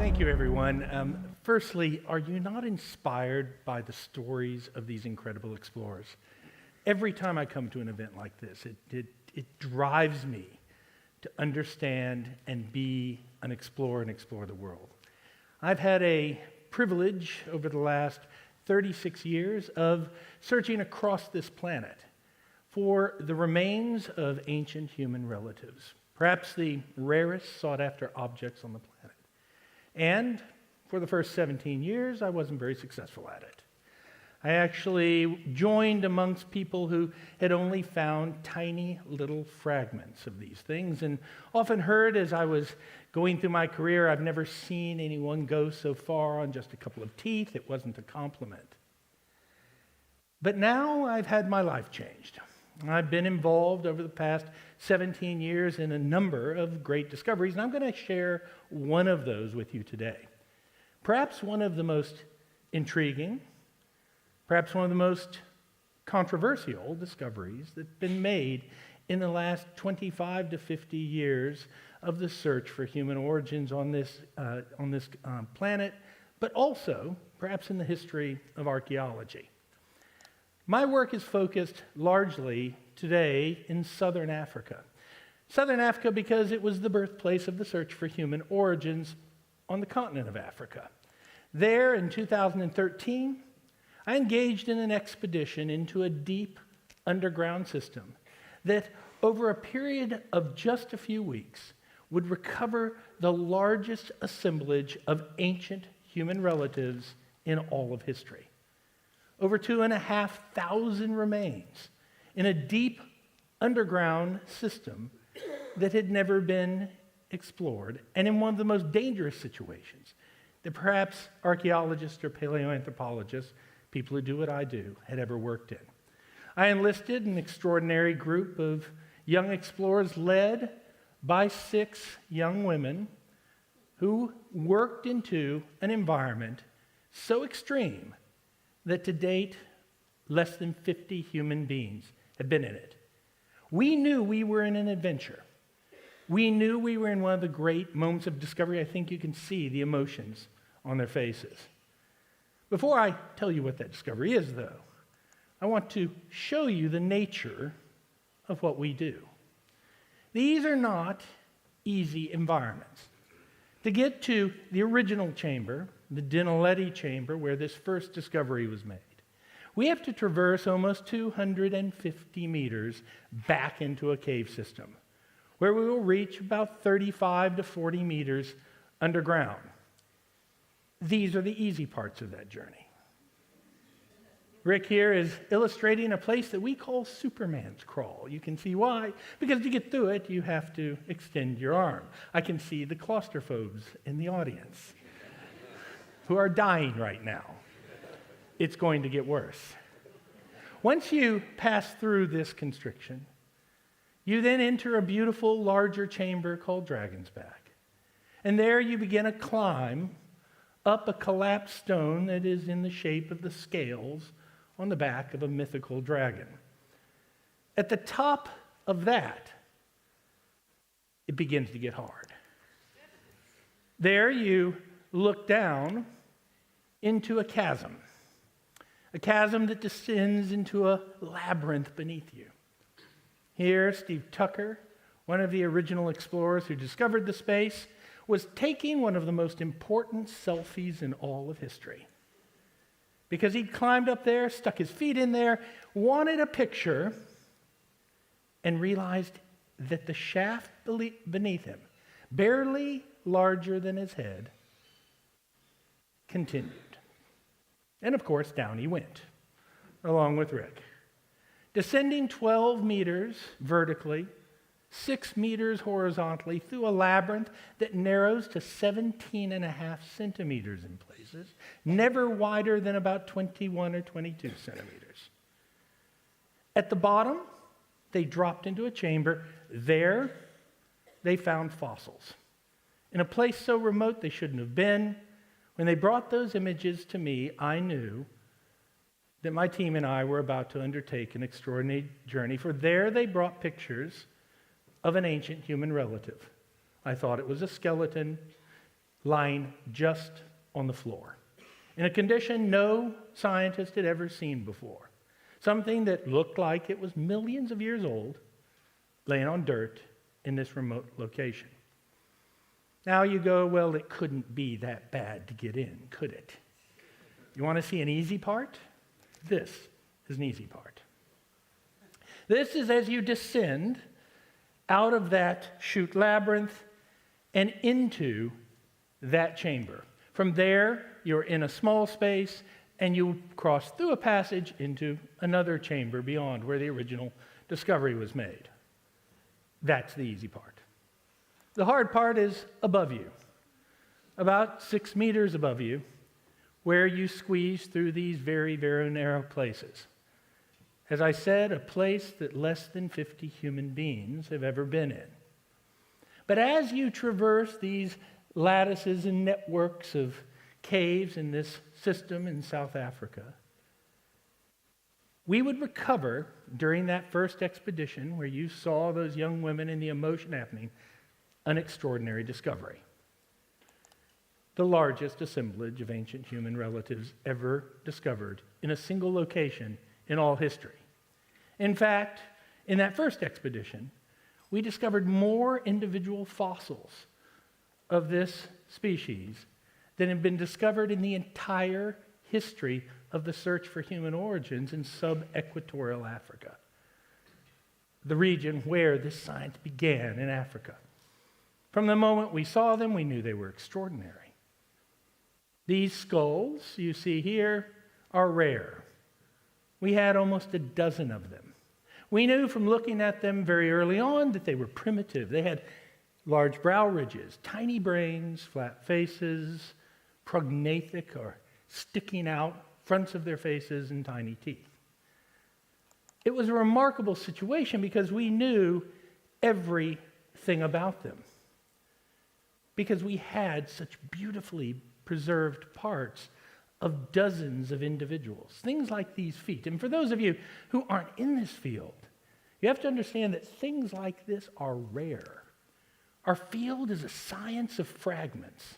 Thank you, everyone. Firstly, are you not inspired by the stories of these incredible explorers? Every time I come to an event like this, it drives me to understand and be an explorer and explore the world. I've had a privilege over the last 36 years of searching across this planet for the remains of ancient human relatives, perhaps the rarest sought-after objects on the planet. And for the first 17 years, I wasn't very successful at it. I actually joined amongst people who had only found tiny little fragments of these things, and often heard as I was going through my career, I've never seen anyone go so far on just a couple of teeth. It wasn't a compliment. But now I've had my life changed. I've been involved over the past 17 years in a number of great discoveries, and I'm going to share one of those with you today. Perhaps one of the most intriguing, perhaps one of the most controversial discoveries that have been made in the last 25 to 50 years of the search for human origins on this planet, but also perhaps in the history of archaeology. My work is focused largely today in southern Africa. Southern Africa because it was the birthplace of the search for human origins on the continent of Africa. There in 2013, I engaged in an expedition into a deep underground system that over a period of just a few weeks would recover the largest assemblage of ancient human relatives in all of history. Over 2,500 remains in a deep underground system that had never been explored, and in one of the most dangerous situations that perhaps archaeologists or paleoanthropologists, people who do what I do, had ever worked in. I enlisted an extraordinary group of young explorers led by 6 young women who worked into an environment so extreme that to date, less than 50 human beings have been in it. We knew we were in an adventure. We knew we were in one of the great moments of discovery. I think you can see the emotions on their faces. Before I tell you what that discovery is, though, I want to show you the nature of what we do. These are not easy environments. To get to the original chamber, the Naledi chamber where this first discovery was made, we have to traverse almost 250 meters back into a cave system, where we will reach about 35 to 40 meters underground. These are the easy parts of that journey. Rick here is illustrating a place that we call Superman's Crawl. You can see why, because to get through it, you have to extend your arm. I can see the claustrophobes in the audience who are dying right now. It's going to get worse. Once you pass through this constriction, you then enter a beautiful, larger chamber called Dragon's Back. And there you begin a climb up a collapsed stone that is in the shape of the scales on the back of a mythical dragon. At the top of that, it begins to get hard. There you look down into a chasm that descends into a labyrinth beneath you. Here, Steve Tucker, one of the original explorers who discovered the space, was taking one of the most important selfies in all of history. Because he'd climbed up there, stuck his feet in there, wanted a picture, and realized that the shaft beneath him, barely larger than his head, continued. And of course, down he went, along with Rick. Descending 12 meters vertically, 6 meters horizontally through a labyrinth that narrows to 17.5 centimeters in places, never wider than about 21 or 22 centimeters. At the bottom, they dropped into a chamber. There, they found fossils. In a place so remote they shouldn't have been. When they brought those images to me, I knew that my team and I were about to undertake an extraordinary journey, for there they brought pictures of an ancient human relative. I thought it was a skeleton lying just on the floor, in a condition no scientist had ever seen before. Something that looked like it was millions of years old, laying on dirt in this remote location. Now you go, well, it couldn't be that bad to get in, could it? You want to see an easy part? This is an easy part. This is as you descend out of that chute labyrinth and into that chamber. From there, you're in a small space, and you cross through a passage into another chamber beyond where the original discovery was made. That's the easy part. The hard part is above you, about 6 meters above you, where you squeeze through these very, very narrow places. As I said, a place that less than 50 human beings have ever been in. But as you traverse these lattices and networks of caves in this system in South Africa, we would recover during that first expedition where you saw those young women and the emotion happening, an extraordinary discovery. The largest assemblage of ancient human relatives ever discovered in a single location in all history. In fact, in that first expedition, we discovered more individual fossils of this species than had been discovered in the entire history of the search for human origins in sub-equatorial Africa, the region where this science began in Africa. From the moment we saw them, we knew they were extraordinary. These skulls you see here are rare. We had almost a dozen of them. We knew from looking at them very early on that they were primitive. They had large brow ridges, tiny brains, flat faces, prognathic or sticking out fronts of their faces, and tiny teeth. It was a remarkable situation because we knew everything about them, because we had such beautifully preserved parts of dozens of individuals. Things like these feet. And for those of you who aren't in this field, you have to understand that things like this are rare. Our field is a science of fragments,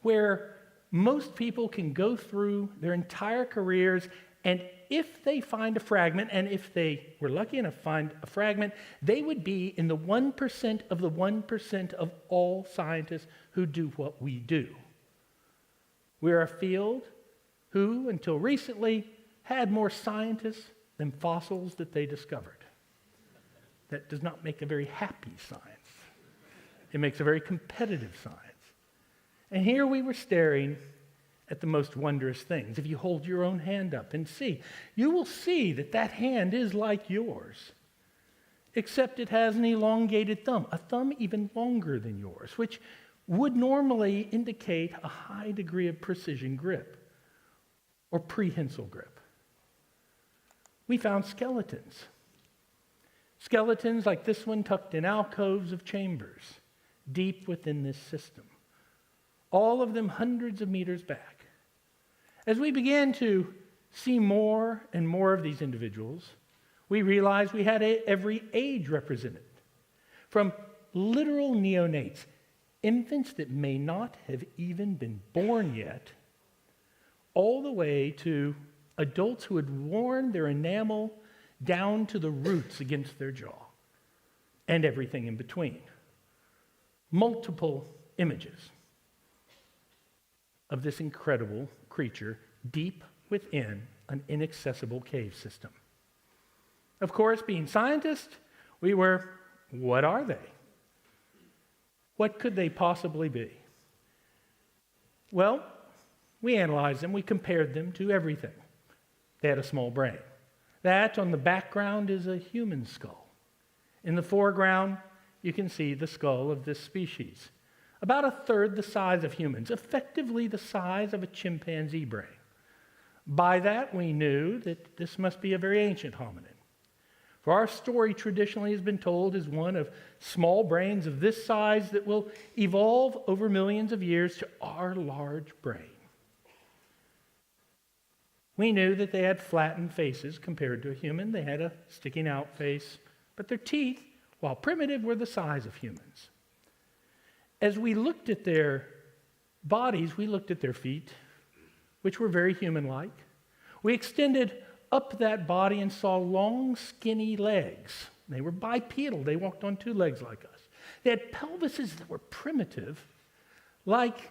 where most people can go through their entire careers, and if they find a fragment, and if they were lucky enough to find a fragment, they would be in the 1% of the 1% of all scientists who do what we do. We're a field who, until recently, had more scientists than fossils that they discovered. That does not make a very happy science. It makes a very competitive science. And here we were staring at the most wondrous things. If you hold your own hand up and see, you will see that that hand is like yours, except it has an elongated thumb, a thumb even longer than yours, which would normally indicate a high degree of precision grip or prehensile grip. We found skeletons. Skeletons like this one tucked in alcoves of chambers deep within this system. All of them hundreds of meters back. As we began to see more and more of these individuals, we realized we had every age represented. From literal neonates, infants that may not have even been born yet, all the way to adults who had worn their enamel down to the roots against their jaw, and everything in between. Multiple images of this incredible creature deep within an inaccessible cave system. Of course, being scientists, we were, what are they? What could they possibly be? Well, we analyzed them, we compared them to everything. They had a small brain. That on the background is a human skull. In the foreground, you can see the skull of this species. About a third the size of humans, effectively the size of a chimpanzee brain. By that, we knew that this must be a very ancient hominid. For our story traditionally has been told as one of small brains of this size that will evolve over millions of years to our large brain. We knew that they had flattened faces compared to a human. They had a sticking out face, but their teeth, while primitive, were the size of humans. As we looked at their bodies, we looked at their feet, which were very human-like. We extended up that body and saw long, skinny legs. They were bipedal. They walked on two legs like us. They had pelvises that were primitive, like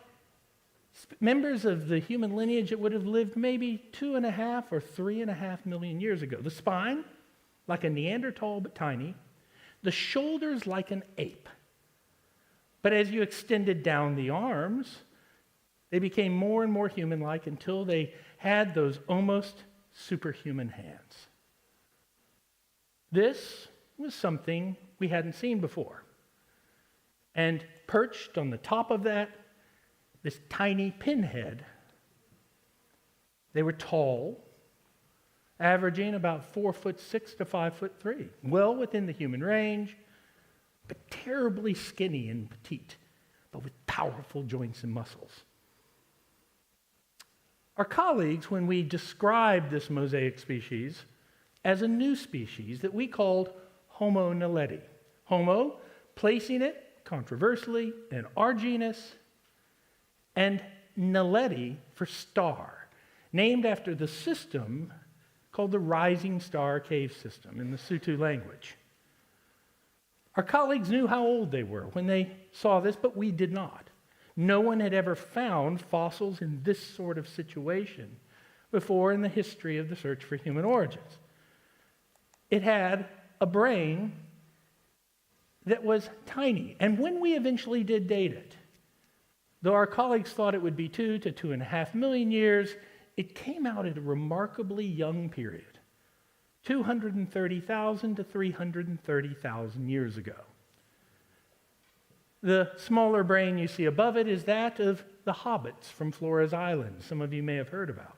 members of the human lineage that would have lived maybe 2.5 or 3.5 million years ago. The spine, like a Neanderthal but tiny. The shoulders, like an ape. But as you extended down the arms, they became more and more human-like until they had those almost superhuman hands. This was something we hadn't seen before. And perched on the top of that, this tiny pinhead, they were tall, averaging about 4'6" to 5'3", well within the human range, but terribly skinny and petite, but with powerful joints and muscles. Our colleagues, when we described this mosaic species as a new species that we called Homo naledi. Homo, placing it controversially in our genus, and Naledi for star, named after the system called the Rising Star Cave System in the Sutu language. Our colleagues knew how old they were when they saw this, but we did not. No one had ever found fossils in this sort of situation before in the history of the search for human origins. It had a brain that was tiny, and when we eventually did date it, though our colleagues thought it would be 2 to 2.5 million years, it came out at a remarkably young period, 230,000 to 330,000 years ago. The smaller brain you see above it is that of the hobbits from Flores Island, some of you may have heard about,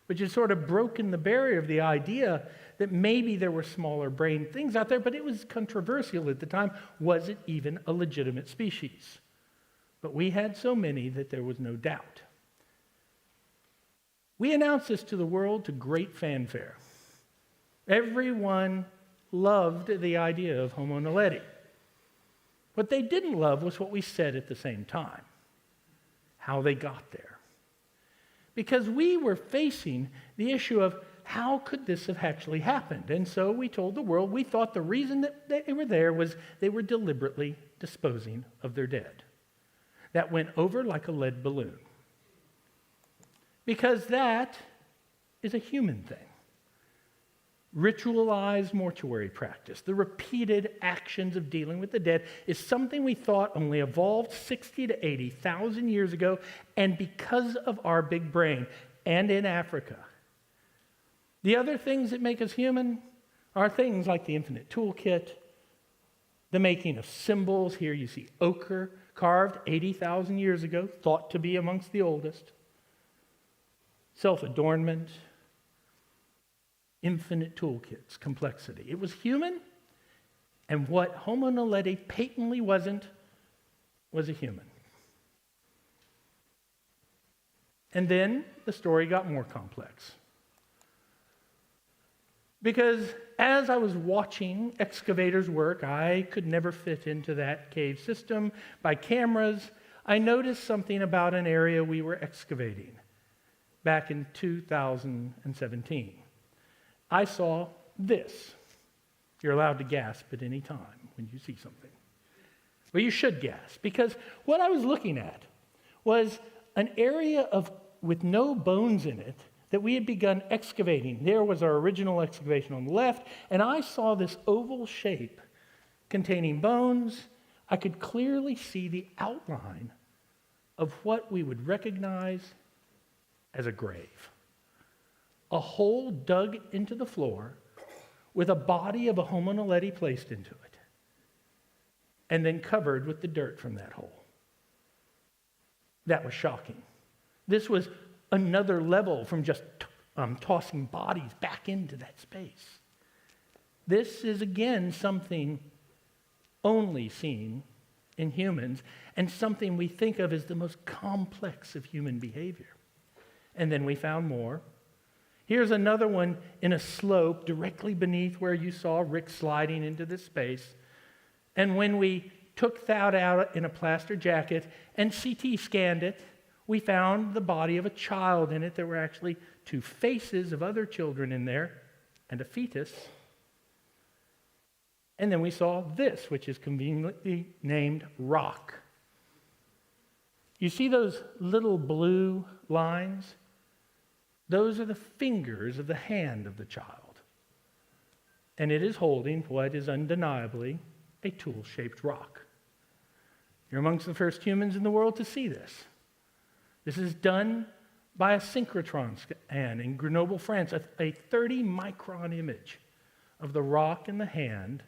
which has sort of broken the barrier of the idea that maybe there were smaller brain things out there, but it was controversial at the time. Was it even a legitimate species? But we had so many that there was no doubt. We announced this to the world to great fanfare. Everyone loved the idea of Homo naledi. What they didn't love was what we said at the same time, how they got there. Because we were facing the issue of how could this have actually happened? And so we told the world we thought the reason that they were there was they were deliberately disposing of their dead. That went over like a lead balloon. Because that is a human thing. Ritualized mortuary practice, the repeated actions of dealing with the dead, is something we thought only evolved 60 to 80,000 years ago, and because of our big brain, and in Africa. The other things that make us human are things like the infinite toolkit, the making of symbols. Here you see ochre, carved 80,000 years ago, thought to be amongst the oldest. Self-adornment, infinite toolkits, complexity. It was human, and what Homo naledi patently wasn't was a human. And then the story got more complex. Because as I was watching excavators work, I could never fit into that cave system by cameras. I noticed something about an area we were excavating back in 2017. I saw this. You're allowed to gasp at any time when you see something. Well, you should gasp, because what I was looking at was an area with no bones in it that we had begun excavating. There was our original excavation on the left, and I saw this oval shape containing bones. I could clearly see the outline of what we would recognize as a grave. A hole dug into the floor with a body of a Homo naledi placed into it, and then covered with the dirt from that hole. That was shocking. This was another level from just tossing bodies back into that space. This is, again, something only seen in humans, and something we think of as the most complex of human behavior. And then we found more. Here's another one in a slope directly beneath where you saw Rick sliding into this space. And when we took that out in a plaster jacket and CT scanned it, We found the body of a child in it. There were actually two faces of other children in there and a fetus. And then we saw this, which is conveniently named rock. You see those little blue lines? Those are the fingers of the hand of the child. And it is holding what is undeniably a tool-shaped rock. You're amongst the first humans in the world to see this. This is done by a synchrotron scan in Grenoble, France, a 30-micron image of the rock in the hand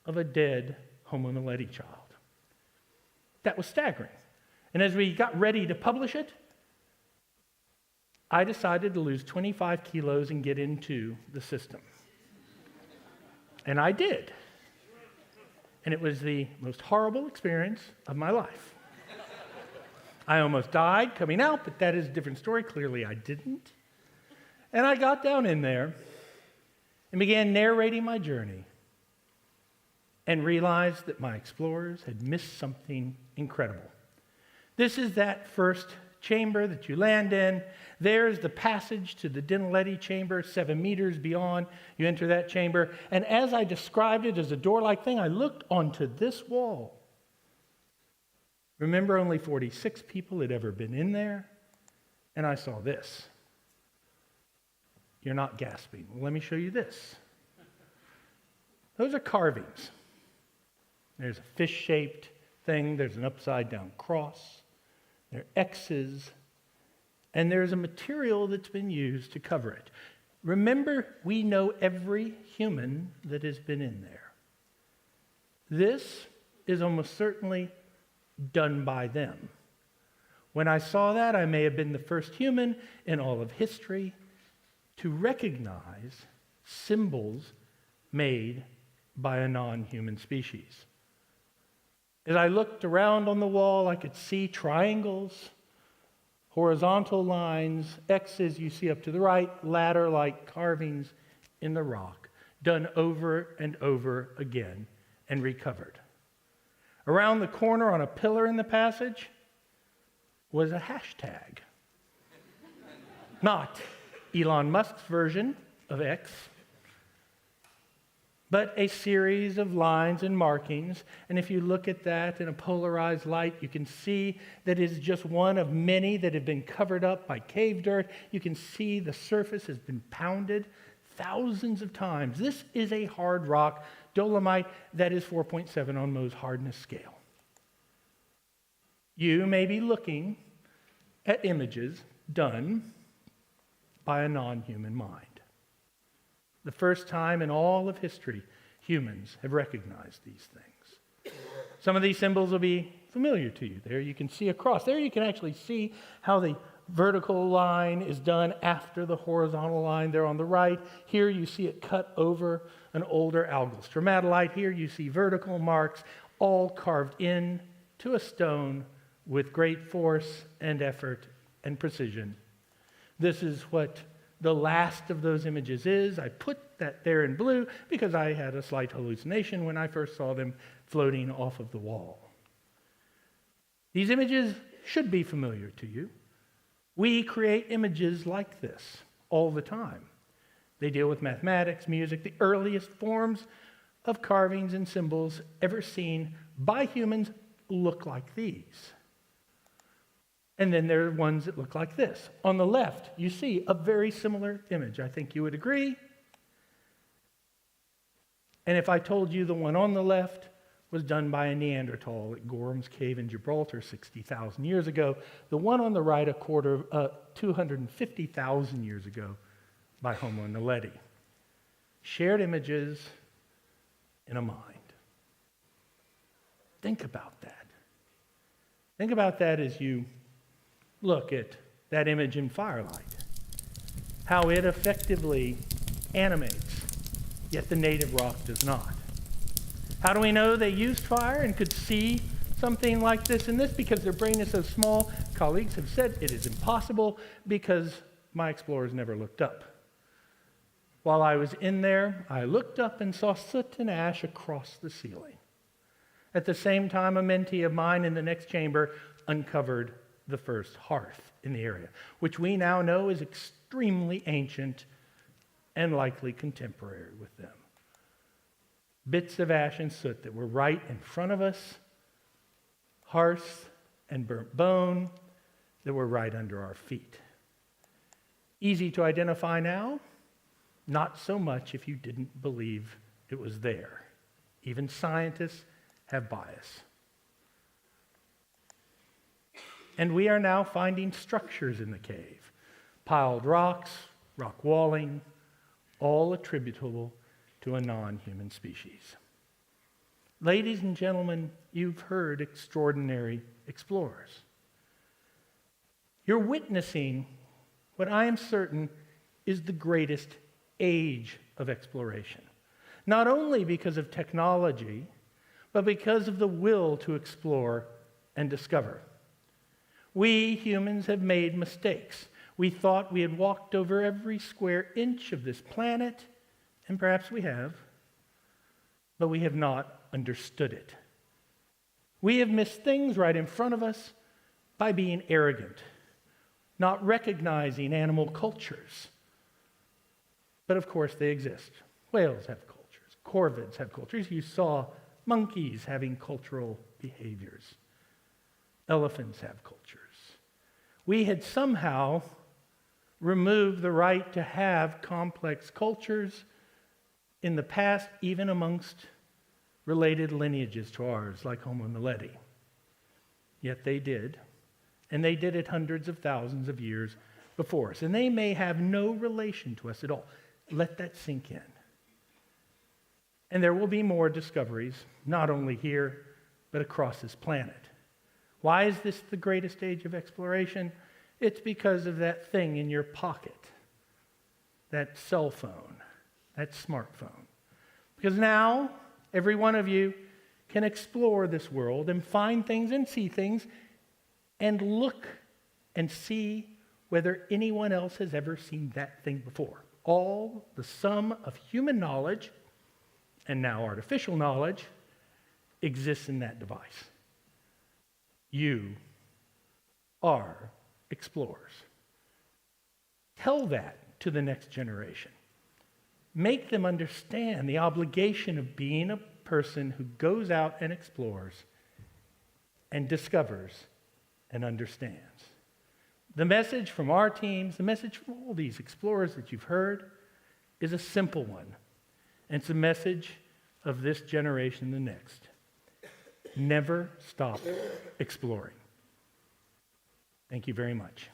of a dead Homo Naledi child. That was staggering. And as we got ready to publish it, I decided to lose 25 kilos and get into the system. And I did. And it was the most horrible experience of my life. I almost died coming out, but that is a different story. Clearly I didn't. And I got down in there and began narrating my journey and realized that my explorers had missed something incredible. This is that first chamber that you land in. There's the passage to the Naledi chamber, 7 meters beyond. You enter that chamber. And as I described it as a door-like thing, I looked onto this wall. Remember, only 46 people had ever been in there. And I saw this. You're not gasping. Well, let me show you this. Those are carvings. There's a fish-shaped thing. There's an upside-down cross. There are X's. And there's a material that's been used to cover it. Remember, we know every human that has been in there. This is almost certainly done by them. When I saw that, I may have been the first human in all of history to recognize symbols made by a non-human species. As I looked around on the wall, I could see triangles, horizontal lines, X's you see up to the right, ladder-like carvings in the rock, done over and over again and recovered. Around the corner on a pillar in the passage was a hashtag. Not Elon Musk's version of X, but a series of lines and markings. And if you look at that in a polarized light, you can see that it is just one of many that have been covered up by cave dirt. You can see the surface has been pounded thousands of times. This is a hard rock dolomite that is 4.7 on Mohs hardness scale. You may be looking at images done by a non-human mind. The first time in all of history, humans have recognized these things. Some of these symbols will be familiar to you. There you can see a cross. There you can actually see how the vertical line is done after the horizontal line there on the right. Here you see it cut over an older algal stromatolite. Here you see vertical marks, all carved in to a stone with great force and effort and precision. This is what the last of those images is. I put that there in blue because I had a slight hallucination when I first saw them floating off of the wall. These images should be familiar to you. We create images like this all the time. They deal with mathematics, music, the earliest forms of carvings and symbols ever seen by humans look like these. And then there are ones that look like this. On the left, you see a very similar image. I think you would agree. And if I told you the one on the left was done by a Neanderthal at Gorham's Cave in Gibraltar 60,000 years ago, the one on the right, 250,000 years ago, by Homo Naledi. Shared images in a mind. Think about that. Think about that as you look at that image in firelight, how it effectively animates, yet the native rock does not. How do we know they used fire and could see something like this and this? Because their brain is so small. Colleagues have said it is impossible because my explorers never looked up. While I was in there, I looked up and saw soot and ash across the ceiling. At the same time, a mentee of mine in the next chamber uncovered the first hearth in the area, which we now know is extremely ancient and likely contemporary with them. Bits of ash and soot that were right in front of us, hearth and burnt bone that were right under our feet. Easy to identify now, not so much if you didn't believe it was there. Even scientists have bias. And we are now finding structures in the cave, piled rocks, rock walling, all attributable to a non-human species. Ladies and gentlemen, you've heard extraordinary explorers. You're witnessing what I am certain is the greatest age of exploration, not only because of technology, but because of the will to explore and discover. We humans have made mistakes. We thought we had walked over every square inch of this planet, and perhaps we have, but we have not understood it. We have missed things right in front of us by being arrogant, not recognizing animal cultures. But of course they exist. Whales have cultures. Corvids have cultures. You saw monkeys having cultural behaviors. Elephants have cultures. We had somehow removed the right to have complex cultures in the past, even amongst related lineages to ours, like Homo naledi. Yet they did, and they did it hundreds of thousands of years before us. And they may have no relation to us at all. Let that sink in. And there will be more discoveries, not only here, but across this planet. Why is this the greatest age of exploration? It's because of that thing in your pocket, that cell phone, that smartphone. Because now, every one of you can explore this world and find things and see things and look and see whether anyone else has ever seen that thing before. All the sum of human knowledge, and now artificial knowledge, exists in that device. You are explorers. Tell that to the next generation. Make them understand the obligation of being a person who goes out and explores and discovers and understands. The message from our teams, the message from all these explorers that you've heard, is a simple one. And it's a message of this generation and the next. Never stop exploring. Thank you very much.